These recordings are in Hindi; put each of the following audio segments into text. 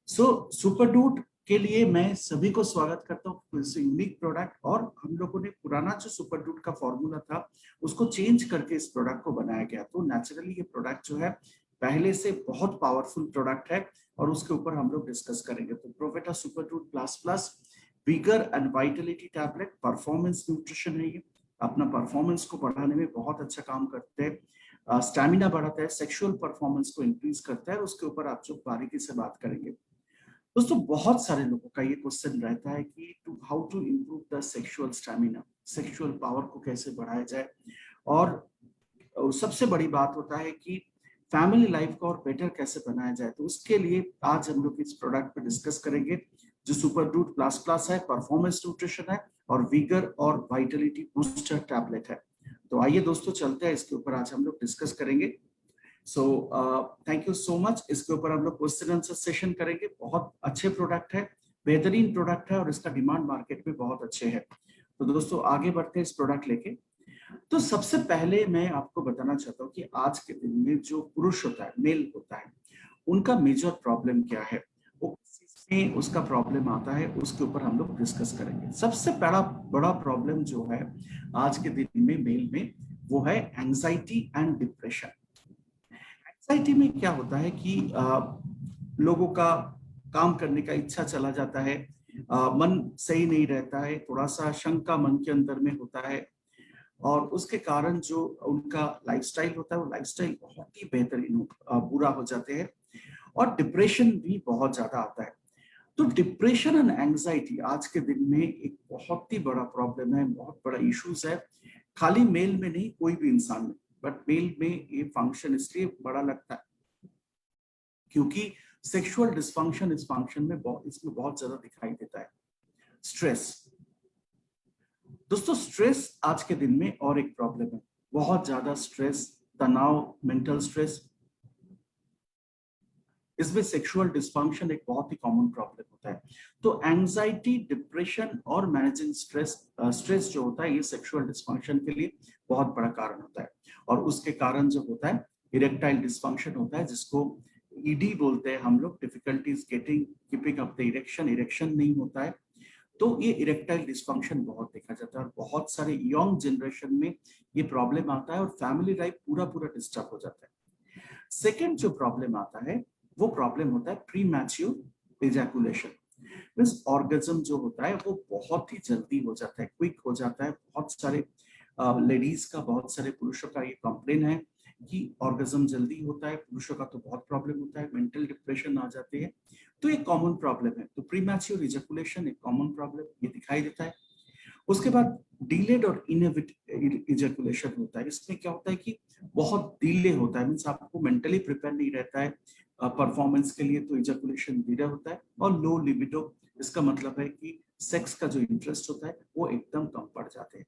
सुपर डूड के लिए मैं सभी को स्वागत करता हूँ। इस यूनिक प्रोडक्ट, और हम लोगों ने पुराना जो सुपर डूड का फॉर्मूला था उसको चेंज करके इस प्रोडक्ट को बनाया गया। तो नेचुरली ये प्रोडक्ट जो है पहले से बहुत पावरफुल प्रोडक्ट है और उसके ऊपर हम लोग डिस्कस करेंगे। तो प्रोवेटा super dude plus plus vigour and vitality tablet performance nutrition है। ये अपना परफॉर्मेंस को बढ़ाने में बहुत अच्छा काम करते हैं, स्टैमिना बढ़ाता है, सेक्सुअल परफॉर्मेंस को इंक्रीज करता है, और उसके ऊपर आप जो बारीकी से बात करेंगे। दोस्तों बहुत सारे लोगों का ये क्वेश्चन रहता है कि how to improve the sexual stamina, sexual power को कैसे बढ़ाया जाए। और सबसे बड़ी बात होता है कि फैमिली लाइफ को और बेटर कैसे बनाया जाए। तो उसके लिए आज हम लोग इस प्रोडक्ट पे डिस्कस करेंगे जो सुपर डूड प्लस प्लस है, परफॉर्मेंस न्यूट्रिशन है और विगर और वाइटलिटी बूस्टर टैबलेट है। तो आइए दोस्तों चलते हैं, इसके ऊपर आज हम लोग डिस्कस करेंगे। So thank you so much. इसके ऊपर हम लोग क्वेश्चन आंसर सेशन करेंगे। बहुत अच्छे प्रोडक्ट है, बेहतरीन प्रोडक्ट है और इसका डिमांड मार्केट में बहुत अच्छे है। तो दोस्तों आगे बढ़ते हैं इस प्रोडक्ट लेके। तो सबसे पहले मैं आपको बताना चाहता हूँ कि आज के दिन में जो पुरुष होता है, मेल होता है, उनका मेजर प्रॉब्लम क्या है, वो में उसका प्रॉब्लम आता है, उसके ऊपर हम लोग डिस्कस करेंगे। सबसे बड़ा प्रॉब्लम जो है आज के दिन में मेल में, वो है एंजाइटी एंड डिप्रेशन। एंजाइटी में क्या होता है कि लोगों का काम करने का इच्छा चला जाता है, मन सही नहीं रहता है, थोड़ा सा शंका मन के अंदर में होता है, और उसके कारण जो उनका लाइफस्टाइल होता है वो लाइफस्टाइल बहुत ही बेहतरीन बुरा हो जाते हैं, और डिप्रेशन भी बहुत ज्यादा आता है। तो डिप्रेशन एंड एंजाइटी आज के दिन में एक बहुत ही बड़ा प्रॉब्लम है, बहुत बड़ा इश्यूज है। खाली मेल में नहीं, कोई भी इंसान में, बट मेल में ये फंक्शन इसलिए बड़ा लगता है क्योंकि सेक्सुअल डिसफंक्शन इस फंक्शन में इसमें बहुत ज्यादा दिखाई देता है। स्ट्रेस, दोस्तों स्ट्रेस आज के दिन में और एक प्रॉब्लम है। बहुत ज्यादा स्ट्रेस, तनाव, मेंटल स्ट्रेस, इसमें सेक्सुअल डिसफंक्शन एक बहुत ही कॉमन प्रॉब्लम होता है। तो एंजाइटी, डिप्रेशन और मैनेजिंग स्ट्रेस जो होता है, ये सेक्सुअल डिसफंक्शन के लिए बहुत बड़ा कारण होता है। और उसके कारण जो होता है इरेक्टाइल डिसफंक्शन होता है, जिसको ईडी बोलते हैं हम लोग, difficulties getting keeping up the erection, erection नहीं होता है। तो ये इरेक्टाइल डिसफंक्शन बहुत देखा जाता है और बहुत सारे यंग जनरेशन में ये प्रॉब्लम आता है और फैमिली लाइफ पूरा पूरा डिस्टर्ब हो जाता है। सेकेंड जो प्रॉब्लम आता है वो प्रॉब्लम होता है pre mature ejaculation. Means orgasm जो होता है वो बहुत ही जल्दी हो जाता है, क्विक हो जाता है। बहुत सारे लेडीज का, बहुत सारे पुरुषों का ये कंप्लेन है कि ऑर्गेजम जल्दी होता है। पुरुषों का तो बहुत प्रॉब्लम होता है, मेंटल डिप्रेशन आ जाते हैं। तो ये कॉमन प्रॉब्लम है। तो प्री मैच्योर इजैकुलेशन एक कॉमन प्रॉब्लम ये दिखाई देता है। उसके बाद डिलेड और इजैकुलेशन होता है। इसमें क्या होता है कि बहुत डिले होता है, मींस आपको मेंटली प्रिपेयर नहीं रहता है परफॉर्मेंस के लिए, तो इजैकुलेशन डिले होता है। और लो लिबिडो, इसका मतलब है कि सेक्स का जो इंटरेस्ट होता है वो एकदम कम पड़ जाते हैं।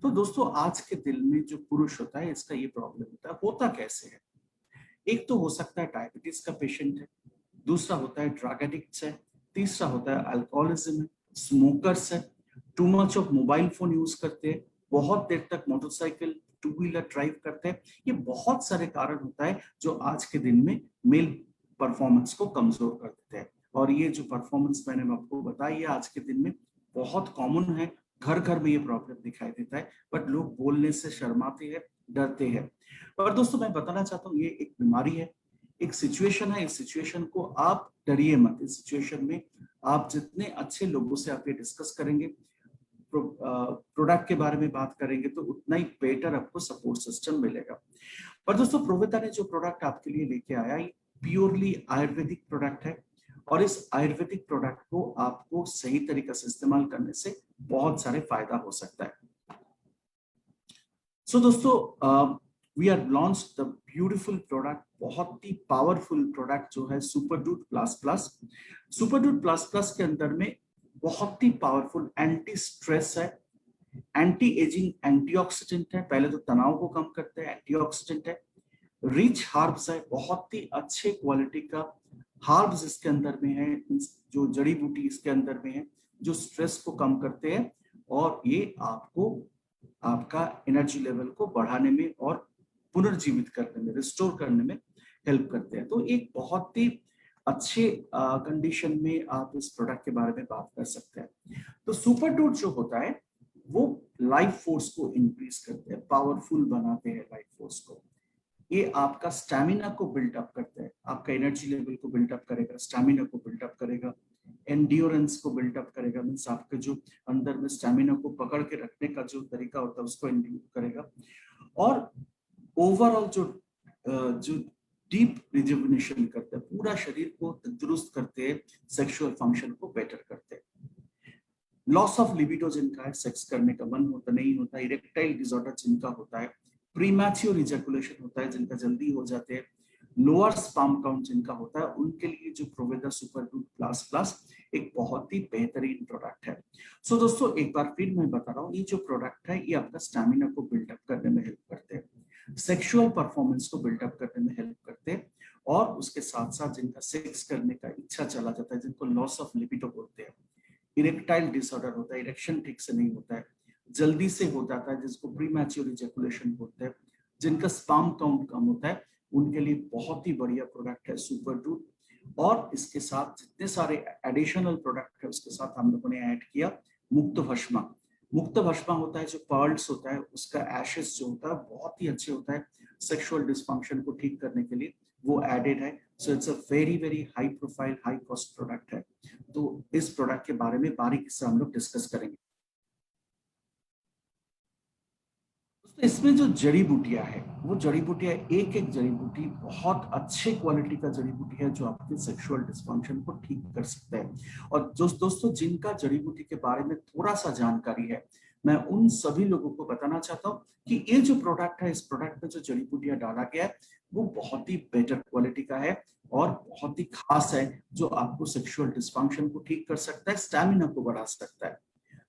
तो दोस्तों आज के दिल में जो पुरुष होता है इसका ये प्रॉब्लम होता कैसे है। एक तो हो सकता है डायबिटीज का पेशेंट है, दूसरा होता है ड्रग एडिक्ट्स है, तीसरा होता है अल्कोहलिज्म है, स्मोकर्स है, too much of mobile phone use करते हैं, बहुत देर तक मोटरसाइकिल, टू व्हीलर ड्राइव करते हैं। ये बहुत सारे कारण होता है जो आज के दिन में मेल परफॉर्मेंस को कमजोर कर देते हैं। और ये जो परफॉर्मेंस मैंने आपको बताई है आज के दिन में बहुत कॉमन है, घर घर में ये प्रॉब्लम दिखाई देता है, बट लोग बोलने से शर्माते हैं, डरते हैं। और दोस्तों मैं बताना चाहता हूँ ये एक बीमारी है, एक सिचुएशन है। इस सिचुएशन को आप डरिए मत। इस सिचुएशन में आप जितने अच्छे लोगों से आप ये डिस्कस करेंगे, प्रोडक्ट के बारे में बात करेंगे, तो उतना ही बेटर आपको सपोर्ट सिस्टम मिलेगा। और दोस्तों प्रोवेटा ने जो प्रोडक्ट आपके लिए लेके आया, ये प्योरली आयुर्वेदिक प्रोडक्ट है। और इस आयुर्वेदिक प्रोडक्ट को आपको सही तरीके से इस्तेमाल करने से बहुत सारे फायदा हो सकता है। सो दोस्तों we are launch the beautiful product, बहुत ही पावरफुल प्रोडक्ट जो है Super dude plus Plus. Super dude plus Plus के अंदर में बहुत ही पावरफुल एंटी स्ट्रेस है, एंटी एजिंग एंटीऑक्सीडेंट है, पहले तो तनाव को कम करते हैं, एंटीऑक्सीडेंट है, रिच हार्ब्स है, बहुत ही अच्छे क्वालिटी का हार्ब्स इसके अंदर में है, जो जड़ी बूटी इसके अंदर में है जो स्ट्रेस को कम करते हैं और ये आपको आपका एनर्जी लेवल को बढ़ाने में और पुनर्जीवित करने में, रिस्टोर करने में हेल्प करते हैं। तो एक बहुत ही अच्छे कंडीशन में आप इस प्रोडक्ट के बारे में बात कर सकते हैं। तो सुपर टूट जो होता है वो लाइफ फोर्स को इंक्रीज करते हैं, पावरफुल बनाते हैं लाइफ फोर्स को। ये आपका स्टैमिना को बिल्डअप करते हैं, आपका एनर्जी लेवल को बिल्डअप करेगा, स्टैमिना को बिल्डअप करेगा, एंड्योरेंस को बिल्डअप करेगा, मीन्स आपके जो अंदर में स्टैमिना को पकड़ के रखने का जो तरीका होता है उसको इंड्यूस करेगा। और ओवरऑल जो डीप रिजुविनेशन करते हैं, पूरा शरीर को तंदुरुस्त करते हैं, सेक्सुअल फंक्शन को बेटर करते हैं। लॉस ऑफ लिबिडो जिनका है, सेक्स करने का मन होता नहीं होता, इरेक्टाइल डिसऑर्डर जिनका होता है, प्रीमैच्योर इजैकुलेशन होता है जिनका जल्दी हो जाते हैं, लोअर स्पर्म काउंट जिनका होता है, उनके लिए जो प्रोवेदा सुपर टूथ प्लस प्लस एक बहुत ही बेहतरीन प्रोडक्ट है। सो दोस्तों एक बार फिर मैं बता रहा हूँ, ये जो प्रोडक्ट है ये आपका स्टैमिना को बिल्डअप करने में हेल्प करते हैं, सेक्सुअल परफॉर्मेंस को बिल्डअप करने में हेल्प करते हैं, और उसके साथ साथ जिनका सेक्स करने का इच्छा चला जाता है, जिनको लॉस ऑफ लिबिडो बोलते हैं, इरेक्टाइल डिसऑर्डर होता है, इरेक्शन ठीक से नहीं होता है, जल्दी से हो जाता है, जिसको प्रीमैच्योर इजैकुलेशन बोलते हैं, जिनका स्पर्म काउंट कम होता है, उनके लिए बहुत ही बढ़िया प्रोडक्ट है सुपर टूथ। और इसके साथ जितने सारे एडिशनल प्रोडक्ट है उसके साथ हम लोगों ने ऐड किया मुक्त भस्मा। मुक्त भस्मा होता है जो पर्ल्स होता है उसका एशेस जो होता है बहुत ही अच्छे होता है सेक्सुअल डिसफंक्शन को ठीक करने के लिए, वो एडेड है। So it's a very very high profile high cost product है। तो इस प्रोडक्ट के बारे में बारीकी से हम लोग डिस्कस करेंगे। तो इसमें जो जड़ी बूटियां है वो जड़ी बूटियां एक एक जड़ी बूटी बहुत अच्छे क्वालिटी का जड़ी बूटी है जो आपके सेक्सुअल डिसफंक्शन को ठीक कर सकते हैं। और जो दोस्तों जिनका जड़ी बूटी के बारे में थोड़ा सा जानकारी है, मैं उन सभी लोगों को बताना चाहता हूँ कि ये जो प्रोडक्ट है, इस प्रोडक्ट में जो जड़ी बूटियां डाला गया है वो बहुत ही बेटर क्वालिटी का है और बहुत ही खास है, जो आपको सेक्सुअल डिसफंक्शन को ठीक कर सकता है, स्टैमिना को बढ़ा सकता है।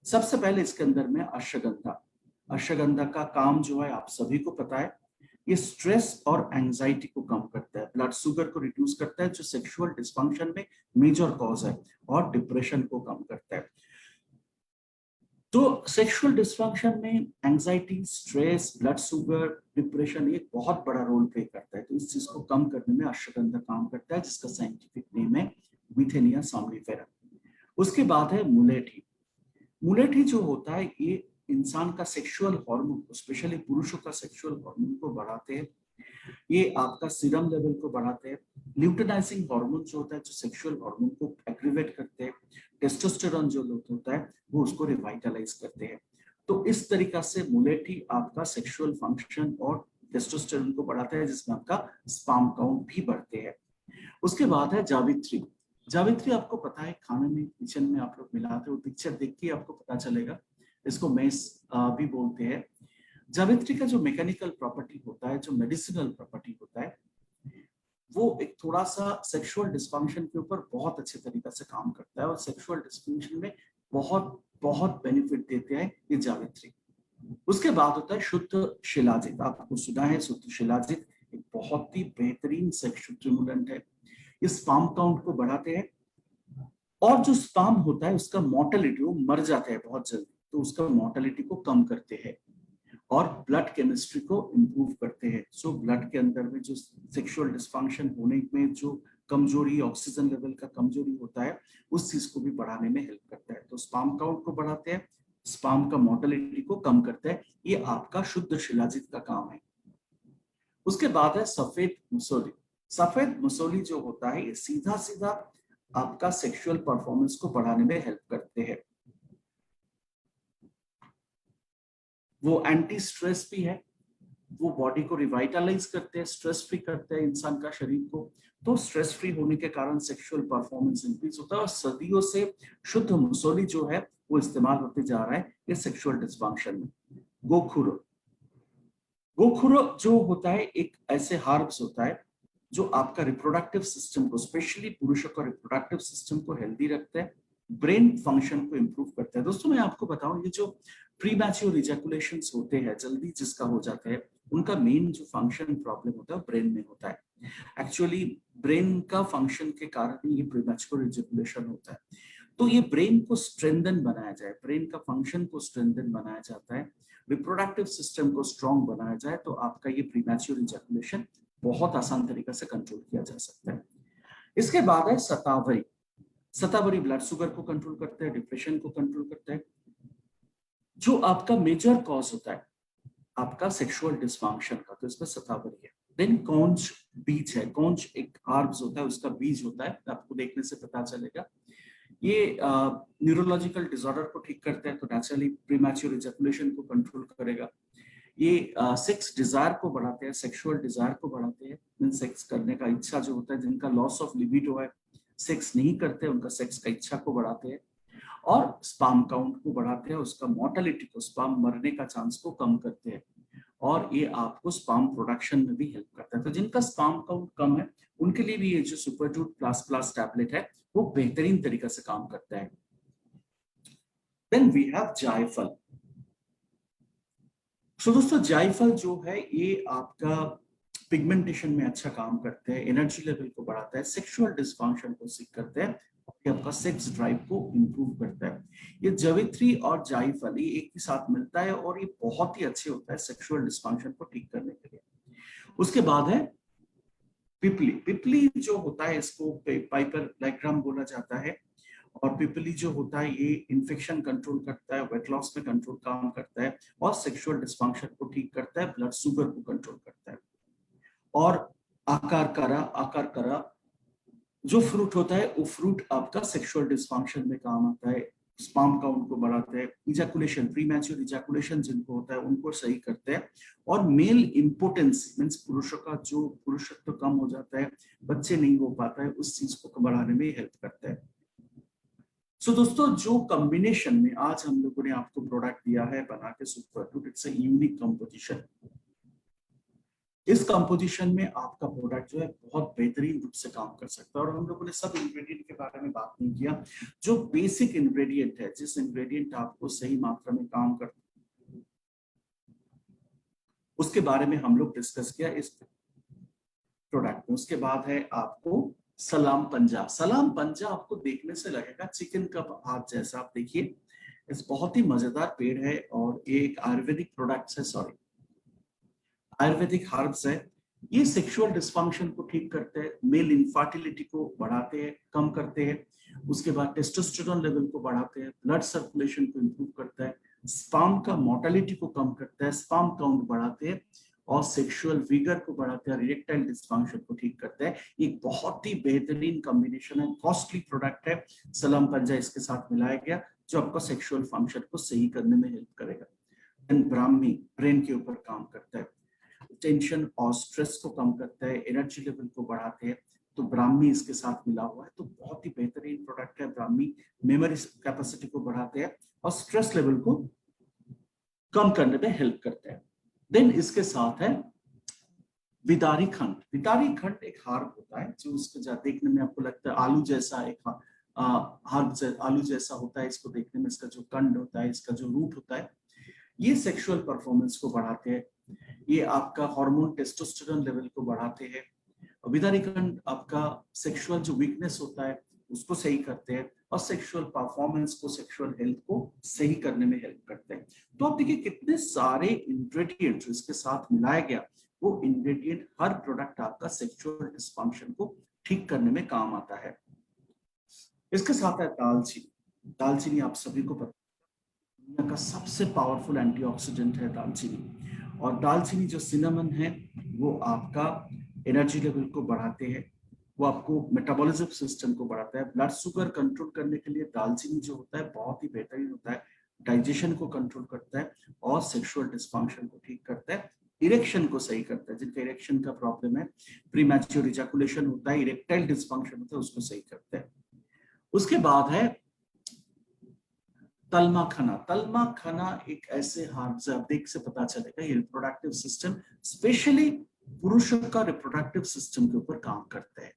सबसे पहले इसके अंदर में अश्वगंधा। अश्वगंधा का काम जो है आप सभी को पता है, ये स्ट्रेस और एंजाइटी को कम करता है, ब्लड शुगर को रिड्यूस करता है जो सेक्सुअल डिसफंक्शन में मेजर कॉज है, और डिप्रेशन को कम करता है। तो सेक्सुअल डिसफंक्शन में anxiety, stress, blood sugar, depression एक बहुत बड़ा रोल प्ले करता है। तो इस चीज को कम करने में अश्वगंधा काम करता है, जिसका साइंटिफिक नेम है विथेनिया सोम्निफेरा। उसके बाद है मुलेठी। मुलेठी जो होता है ये इंसान का सेक्सुअल हार्मोन, स्पेशली पुरुषों का सेक्सुअल हार्मोन को बढ़ाते हैं, ये आपका सीरम लेवल को बढ़ाते हैं। ल्यूटेनाइजिंग हार्मोन जो होता है जो सेक्सुअल हार्मोन को एक्टिवेट करते हैं, टेस्टोस्टेरोन जो होता है वो उसको रिवाइटलाइज करते हैं। तो इस तरीका से मुलेठी आपका सेक्सुअल फंक्शन और टेस्टोस्टेरोन को बढ़ाता है, जिसमें आपका स्पर्म काउंट भी बढ़ते हैं। उसके बाद है जावित्री। जावित्री आपको पता है खाने में, किचन में आप लोग मिलाते हो, पिक्चर देख के आपको पता चलेगा, इसको मेस भी बोलते हैं। जावित्री का जो मैकेनिकल प्रॉपर्टी होता है, जो मेडिसिनल प्रॉपर्टी होता है, वो एक थोड़ा सा सेक्सुअल डिस्फंक्शन के ऊपर बहुत अच्छे तरीके से काम करता है, और सेक्सुअल डिस्फंक्शन में बहुत बहुत बेनिफिट देते हैं ये जावित्री। उसके बाद होता है शुद्ध शिलाजित। आपको सुना है शुद्ध शिलाजित एक बहुत ही बेहतरीन सेक्सुअल स्टिमुलेंट है, ये स्पर्म काउंट को बढ़ाते हैं, और जो स्पर्म होता है उसका मोर्टेलिटी, वो मर जाता है बहुत जल्दी, तो उसका मोर्टेलिटी को कम करते हैं, और ब्लड केमिस्ट्री को इम्प्रूव करते हैं। सो ब्लड के अंदर में जो सेक्सुअल डिस्फंक्शन होने में जो कमजोरी, ऑक्सीजन लेवल का कमजोरी होता है, उस चीज को भी बढ़ाने में हेल्प करता है। तो स्पर्म काउंट को बढ़ाते हैं, स्पर्म का मोर्टेलिटी को कम करता है, ये आपका शुद्ध शिलाजित का काम है। उसके बाद है सफेद मुसोली। सफेद मुसोली जो होता है ये सीधा सीधा आपका सेक्सुअल परफॉर्मेंस को बढ़ाने में हेल्प करते हैं। वो एंटी स्ट्रेस भी है, वो बॉडी को रिवाइटलाइज करते हैं, स्ट्रेस फ्री करते हैं इंसान का शरीर को। तो स्ट्रेस फ्री होने के कारण सेक्सुअल परफॉर्मेंस इंक्रीज होता है, और सदियों से शुद्ध मुसोली जो है वो इस्तेमाल होते जा रहा है ये सेक्सुअल डिस्फंक्शन में। गोखुरो। गोखुरो जो होता है एक ऐसे हार्ब्स होता है जो आपका रिप्रोडक्टिव सिस्टम को, स्पेशली पुरुषों का रिप्रोडक्टिव सिस्टम को हेल्दी रखता है, ब्रेन फंक्शन को इंप्रूव करता है। दोस्तों मैं आपको बताऊं, ये जो प्रीमैच्योर इजैकुलेशंस होते हैं, जल्दी जिसका हो जाता है, उनका मेन जो फंक्शन प्रॉब्लम होता है ब्रेन में होता है। एक्चुअली ब्रेन का फंक्शन के कारण ही ये प्रीमैच्योर इजैकुलेशन होता है। तो ये ब्रेन को स्ट्रेंथन बनाया जाए, ब्रेन का फंक्शन को स्ट्रेंथन बनाया जाता है, रिप्रोडक्टिव सिस्टम को स्ट्रॉन्ग बनाया जाए, तो आपका ये प्रीमैच्योर इजैकुलेशन बहुत आसान तरीके से कंट्रोल किया जा सकता है। इसके बाद है शतावरी। शतावरी ब्लड शुगर को कंट्रोल करते हैं, डिप्रेशन को कंट्रोल करते हैं। जो आपका मेजर कॉज होता है आपका सेक्सुअल डिस्फंक्शन का, तो इसमें शतावरी है। देन कॉन्च बीज है, कॉन्च एक हर्ब्स होता है, उसका बीज होता है, आपको देखने से पता चलेगा। ये न्यूरोलॉजिकल डिसऑर्डर को ठीक करता है, तो नेचुरली प्रीमैच्योर इजैकुलेशन को कंट्रोल करेगा। ये सेक्स डिजायर को बढ़ाते हैं, सेक्सुअल डिजायर को बढ़ाते हैं, मीन सेक्स करने का इच्छा जो होता है, जिनका लॉस ऑफ लिबिडो है, सेक्स नहीं करते, उनका सेक्स का इच्छा को बढ़ाते हैं। और स्पर्म काउंट को बढ़ाते हैं, उसका मोर्टेलिटी को, स्पर्म मरने का चांस को कम करते हैं। और ये आपको स्पर्म प्रोडक्शन में भी हेल्प करता है। तो जिनका स्पर्म काउंट कम है उनके लिए भी ये जो सुपरटूथ प्लस प्लस टैबलेट है वो बेहतरीन तरीके से काम करता है। देन वी हैव जायफल। सो दोस्तों जायफल जो है ये आपका पिगमेंटेशन में अच्छा काम करते हैं, एनर्जी लेवल को बढ़ाता है, सेक्सुअल डिस्फंक्शन को ठीक करते हैं, ये आपका सेक्स ड्राइव को इंप्रूव करता है। ये जवित्री और जायफल ये एक ही साथ मिलता है और ये बहुत ही अच्छे होता है सेक्सुअल डिस्फंक्शन को ठीक करने के लिए। उसके बाद है पिपली। पिपली जो होता है इसको पाइपर लाइग्राम बोला जाता है। और पिपली जो होता है ये इन्फेक्शन कंट्रोल करता है, वेट लॉस में कंट्रोल काम करता है और सेक्सुअल डिस्फंक्शन को ठीक करता है, ब्लड शुगर को कंट्रोल करता है। और आकार करा जो फ्रूट होता है वो फ्रूट आपका सेक्सुअल डिस्फंक्शन में काम आता है, स्पर्म काउंट को बढ़ाते हैं, इजैकुलेशन प्रीमैच्योर इजैकुलेशन जिनको होता है उनको सही करते हैं। और मेल इंपोर्टेंस मींस पुरुषों का जो पुरुषत्व कम हो जाता है, बच्चे नहीं हो पाता है, उस चीज को बढ़ाने में हेल्प करता है। सो दोस्तों जो कॉम्बिनेशन में आज हम लोगों ने आपको प्रोडक्ट दिया है बना के सुपरटूथ, इट्स अ यूनिक कंपोजिशन। इस कंपोजिशन में आपका प्रोडक्ट जो है बहुत बेहतरीन रूप से काम कर सकता है। और हम लोगों ने सब इंग्रेडिएंट के बारे में बात नहीं किया, जो बेसिक इंग्रेडिएंट है, जिस इंग्रेडिएंट आपको सही मात्रा में काम करता है उसके बारे में हम लोग डिस्कस किया इस प्रोडक्ट में। उसके बाद है आपको सलाम पंजा। सलाम पंजा आपको देखने से लगेगा चिकन का हाथ जैसा, आप देखिए इस बहुत ही मजेदार पेड़ है और ये एक आयुर्वेदिक प्रोडक्ट है, सॉरी आयुर्वेदिक हर्ब्स है। ये सेक्सुअल डिस्फंक्शन को ठीक करते हैं, मेल इनफर्टिलिटी को बढ़ाते हैं, कम करते हैं। उसके बाद टेस्टोस्टेरोन लेवल को बढ़ाते हैं, ब्लड सर्कुलेशन को इंप्रूव करता है, स्पर्म का मोर्टेलिटी को कम करता है, स्पर्म काउंट बढ़ाते हैं और सेक्सुअल विगर को बढ़ाते हैं, इरेक्टाइल डिस्फंक्शन को ठीक करता है। एक बहुत ही बेहतरीन कॉम्बिनेशन है, कॉस्टली प्रोडक्ट है, सलाम पंजा इसके साथ मिलाया गया जो आपका सेक्सुअल फंक्शन को सही करने में हेल्प करेगा। ब्राह्मी ब्रेन के ऊपर काम करता है, टेंशन और स्ट्रेस को कम करता है, एनर्जी लेवल को बढ़ाते हैं, तो ब्राह्मी इसके साथ मिला हुआ है। तो बहुत ही बेहतरीन प्रोडक्ट है ब्राह्मी, मेमोरी कैपेसिटी को बढ़ाते हैं और स्ट्रेस लेवल को कम करने में हेल्प करते हैं। देन इसके साथ है विदारी खंड। विदारी खंड एक हार्ब होता है जो उसको देखने में आपको लगता है आलू जैसा, एक हार्ब आलू जैसा होता है, इसको देखने में इसका जो कंड होता है, इसका जो रूट होता है, ये सेक्सुअल परफॉर्मेंस को बढ़ाते हैं, ये आपका हार्मोन टेस्टोस्टेरोन लेवल को बढ़ाते हैं। विदारी खंड आपका सेक्सुअल जो वीकनेस होता है उसको सही करते हैं और सेक्सुअल परफॉर्मेंस को, सेक्सुअल हेल्थ को सही करने में हेल्प करते हैं। तो आप देखिए कितने सारे इंग्रेडिएंट्स इसके साथ मिलाया गया, वो इंग्रेडिएंट हर प्रोडक्ट आपका सेक्सुअल डिस्फंक्शन को ठीक करने में काम आता है। इसके साथ है दालचीनी। दालचीनी आप सभी को पता है दुनिया का सबसे पावरफुल एंटीऑक्सीडेंट है दालचीनी। और दालचीनी जो सिनेमन है वो आपका एनर्जी लेवल को बढ़ाते हैं, वो आपको मेटाबॉलिज्म सिस्टम को बढ़ाता है, ब्लड शुगर कंट्रोल करने के लिए दालचीनी जो होता है बहुत ही बेहतरीन होता है, डाइजेशन को कंट्रोल करता है और सेक्सुअल डिस्फंक्शन को ठीक करता है, इरेक्शन को सही करता है, जिनका इरेक्शन का प्रॉब्लम है, प्रीमैच्योर इजैकुलेशन होता है, इरेक्टाइल डिस्फंक्शन होता है, उसको सही करता है। उसके बाद है तलमा खना। तलमा खना एक ऐसे हार्ब्स है, आप देख से पता चलेगा ये रिप्रोडक्टिव सिस्टम, स्पेशली पुरुषों का रिप्रोडक्टिव सिस्टम के ऊपर काम करता है।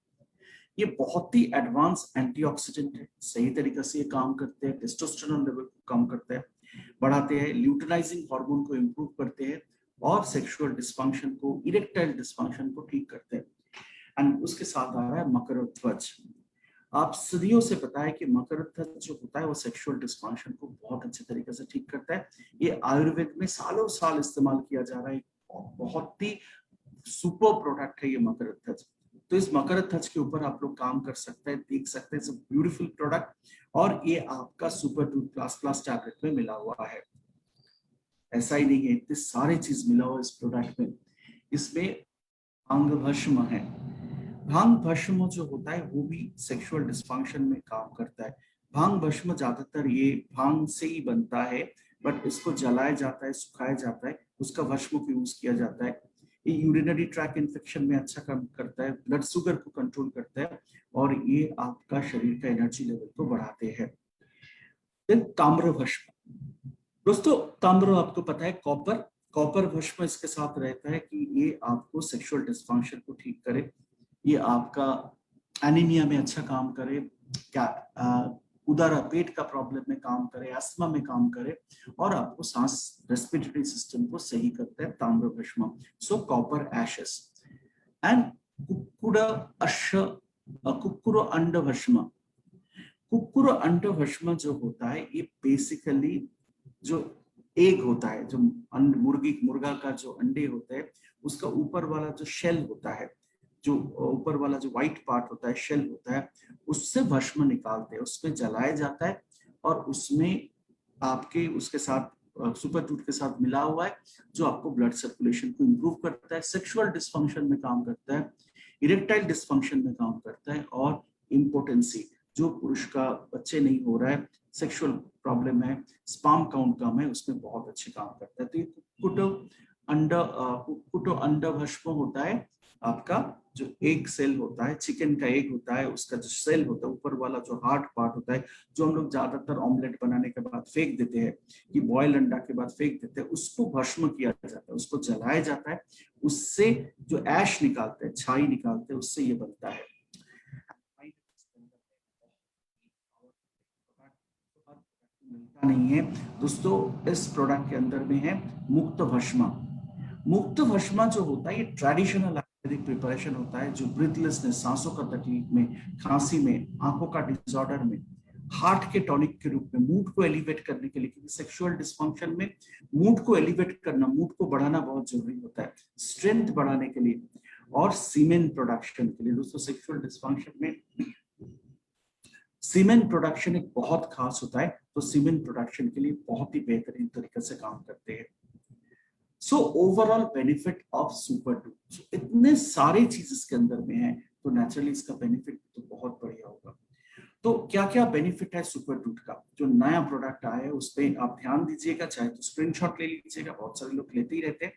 ये बहुत ही एडवांस एंटीऑक्सीडेंट है, सही तरीके से ये काम करते हैं, टेस्टोस्टेरोन लेवल को कम करते हैं, बढ़ाते हैं, ल्यूटिनाइजिंग हार्मोन को इंप्रूव करते हैं और सेक्सुअल डिस्फंक्शन को, इरेक्टाइल डिस्फंक्शन को ठीक करते हैं। एंड उसके साथ आ रहा है मकरध्वज। आप सदियों से पता है कि मकरध्वज जो होता है वो सेक्सुअल डिस्फंक्शन को बहुत अच्छे तरीके से ठीक करता है। ये आयुर्वेद में सालों साल इस्तेमाल किया जा रहा है, बहुत ही सुपर प्रोडक्ट है ये मकरध्वज। तो इस मकर ध्वज के ऊपर आप लोग काम कर सकते हैं, देख सकते हैं, ब्यूटीफुल प्रोडक्ट। और ये आपका सुपर टूथ प्लस टैबलेट में मिला हुआ है। ऐसा ही नहीं है, इतने सारे चीज मिला हुआ इस प्रोडक्ट में। इसमें भांग भस्म है। भांग भस्म जो होता है वो भी सेक्सुअल डिस्फंक्शन में काम करता है। भांग भस्म ज्यादातर ये भांग से ही बनता है, बट इसको जलाया जाता है, सुखाया जाता है, उसका भस्म को यूज किया जाता है। ये यूरिनरी ट्रैक इन्फेक्शन में अच्छा काम करता है, ब्लड शुगर को कंट्रोल करता है, और ये आपका शरीर का एनर्जी लेवल को बढ़ाते हैं। देन ताम्र भस्म, दोस्तों ताम्र आपको पता है कॉपर भस्म इसके साथ रहता है कि ये आपको सेक्सुअल डिस्फंक्शन को ठीक करे, ये आपका एनीमिया में अच्छा काम करे, क्या उदर पेट का प्रॉब्लम में काम करे, अस्थमा में काम करे, और आपको सांस रेस्पिरेटरी सिस्टम को सही करता है ताम्र भस्म। सो कॉपर एशेस एंड कुक्कुर अंड भस्म। कुक्कुर अंड भस्म जो होता है ये बेसिकली जो एग होता है, जो मुर्गा का जो अंडे होते हैं उसका ऊपर वाला जो शेल होता है, जो ऊपर वाला जो व्हाइट पार्ट होता है, शेल होता है, उससे भस्म निकालते हैं, उसमें जलाया जाता है, और उसमें आपके उसके साथ सुपर टूथ के साथ मिला हुआ है, जो आपको ब्लड सर्कुलेशन को इंप्रूव करता है, सेक्सुअल डिस्फंक्शन में काम करता है, इरेक्टाइल डिस्फंक्शन में काम करता है, और इम्पोर्टेंसी, जो पुरुष का बच्चे नहीं हो रहा है, सेक्सुअल प्रॉब्लम है, स्पर्म काउंट कम है, उसमें बहुत अच्छे काम करता है। तो ये कुक्कुट अंड भस्म होता है आपका, जो एग सेल होता है, चिकन का एग होता है, उसका जो सेल होता है, ऊपर वाला जो हार्ड पार्ट होता है, जो हम लोग ज्यादातर ऑमलेट बनाने के बाद फेंक देते हैं, कि बॉयल अंडा के बाद फेंक देते हैं, उसको भस्म किया जाता है, उसको जलाया जाता है, उससे जो ऐश निकालते हैं, छाई निकालते हैं, उससे ये बनता है। मिलता नहीं है दोस्तों, इस प्रोडक्ट के अंदर में है मुक्त भस्म। मुक्त भस्म जो होता है ये ट्रेडिशनल आयुर्वेदिक प्रिपरेशन होता है, जो ब्रीथलेसनेस, सांसों का तकलीफ में, खांसी में, आंखों का डिसऑर्डर में, हार्ट के टॉनिक के रूप में, मूड को एलिवेट करने के लिए, क्योंकि सेक्सुअल डिस्फंक्शन में मूड को एलिवेट करना, मूड को बढ़ाना बहुत जरूरी होता है, स्ट्रेंथ बढ़ाने के लिए, और सीमेन प्रोडक्शन के लिए। दोस्तों सेक्सुअल डिस्फंक्शन में सीमेन प्रोडक्शन एक बहुत खास होता है, तो सीमेन प्रोडक्शन के लिए बहुत ही बेहतरीन तरीके से काम करते हैं। So overall benefit of super tooth, इतने सारे चीज इसके अंदर में है, तो नेचुरली इसका बेनिफिट तो बहुत बढ़िया होगा। तो क्या क्या बेनिफिट है सुपर टूथ का? जो नया प्रोडक्ट आया है उस पर आप ध्यान दीजिएगा, चाहे तो स्क्रीनशॉट ले लीजिएगा, बहुत सारे लोग लेते ही रहते हैं।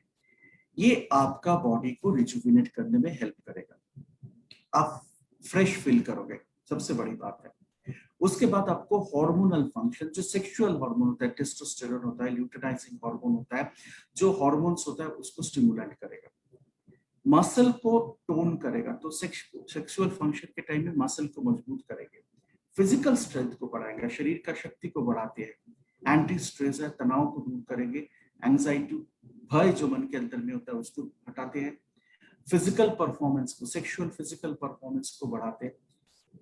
ये आपका बॉडी को रिजुविनेट करने में हेल्प करेगा, आप फ्रेश फील करोगे, सबसे बड़ी बात है। उसके बाद आपको हार्मोनल फंक्शन, जो सेक्सुअल हार्मोन होता है, टेस्टोस्टेरोन होता है, ल्यूटेनाइजिंग हार्मोन होता है, जो हार्मोन्स होता है उसको स्टिमुलेट करेगा, मसल को टोन करेगा, तो सेक्सुअल फंक्शन के टाइम में मसल को मजबूत करेंगे, फिजिकल स्ट्रेंथ को बढ़ाएंगे, शरीर का शक्ति को बढ़ाते हैं, एंटी स्ट्रेस है, तनाव को दूर करेंगे, एंजाइटी, भय जो मन के अंदर में होता है उसको हटाते हैं, फिजिकल परफॉर्मेंस को, सेक्सुअल फिजिकल परफॉर्मेंस को बढ़ाते हैं,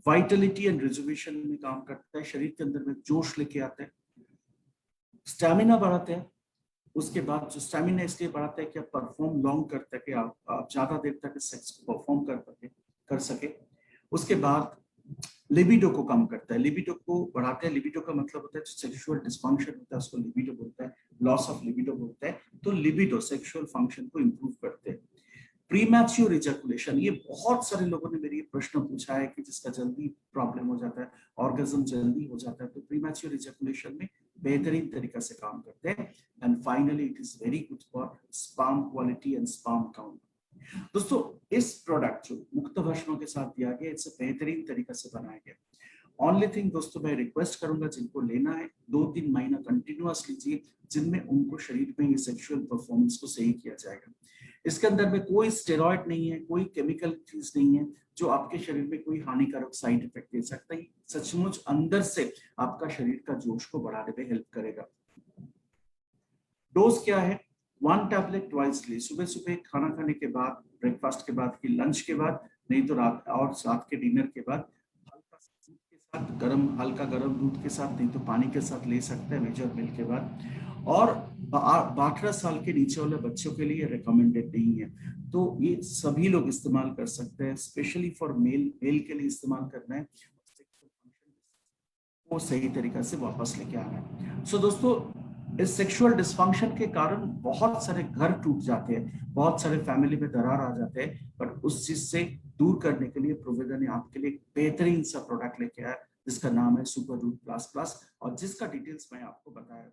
वाइटलिटी एंड रिजर्वेशन में काम करता है, शरीर के अंदर में जोश लेके आता है, स्टैमिना बढ़ाते हैं। उसके बाद जो स्टैमिना इसलिए बढ़ाता है कि आप परफॉर्म लॉन्ग कर सके, आप ज्यादा देर तक सेक्स को परफॉर्म कर सके। उसके बाद लिबिडो को कम करता है, लिबिडो को बढ़ाता है, लिबिडो का मतलब होता है जो सेक्सुअल डिस्फंक्शन होता है उसको लिबिडो बोलता है, लॉस ऑफ लिबिडो बोलता है, तो लिबिडो सेक्सुअल फंक्शन को इंप्रूव करते हैं। प्रीमैच्योर इजैकुलेशन, ये बहुत सारे लोगों ने मेरे ये प्रश्न पूछा है कि जिसका जल्दी प्रॉब्लम हो जाता है, ऑर्गेज्म जल्दी हो जाता है, तो प्रीमैच्योर इजैकुलेशन में बेहतरीन तरीका से काम करते हैं। And finally it is very good for sperm quality and sperm count. दोस्तों इस प्रोडक्ट जो मुक्त भस्म के साथ दिया गया, इसे बेहतरीन तरीका से बनाया गया। ओनली थिंग दोस्तों मैं रिक्वेस्ट करूंगा, जिनको लेना है 2-3 महीना कंटिन्यूअस लीजिए, जिनमें उनको शरीर में ये सेक्सुअल परफॉर्मेंस को सही किया जाएगा। इसके अंदर में कोई स्टेरॉइड नहीं है, कोई केमिकल चीज नहीं है जो आपके शरीर में कोई हानिकारक साइड इफेक्ट दे सकता है। सचमुच अंदर से आपका शरीर का जोश को बढ़ाने में हेल्प करेगा। डोज क्या है? 1 टैबलेट ट्वाइस डे, सुबह सुबह खाना खाने के बाद, ब्रेकफास्ट के बाद, की लंच के बाद, नहीं तो रात के डिनर के बाद, हल्का दूध के साथ, हल्का गर्म दूध के साथ, नहीं तो पानी के साथ ले सकते हैं, मेजर मील के बाद। और 18 साल के नीचे वाले बच्चों के लिए रिकमेंडेड नहीं है। तो ये सभी लोग इस्तेमाल कर सकते हैं, स्पेशली फॉर मेल के लिए इस्तेमाल करना है, वो सही तरीका से वापस लेके आना है। सो दोस्तों, इस सेक्सुअल डिस्फंक्शन के कारण बहुत सारे घर टूट जाते हैं, बहुत सारे फैमिली में दरार आ जाते हैं, पर उस चीज से दूर करने के लिए प्रोविडा ने आपके लिए एक बेहतरीन सा प्रोडक्ट लेके आया जिसका नाम है सुपर रूट प्लस प्लस, और जिसका डिटेल्स मैं आपको बताया।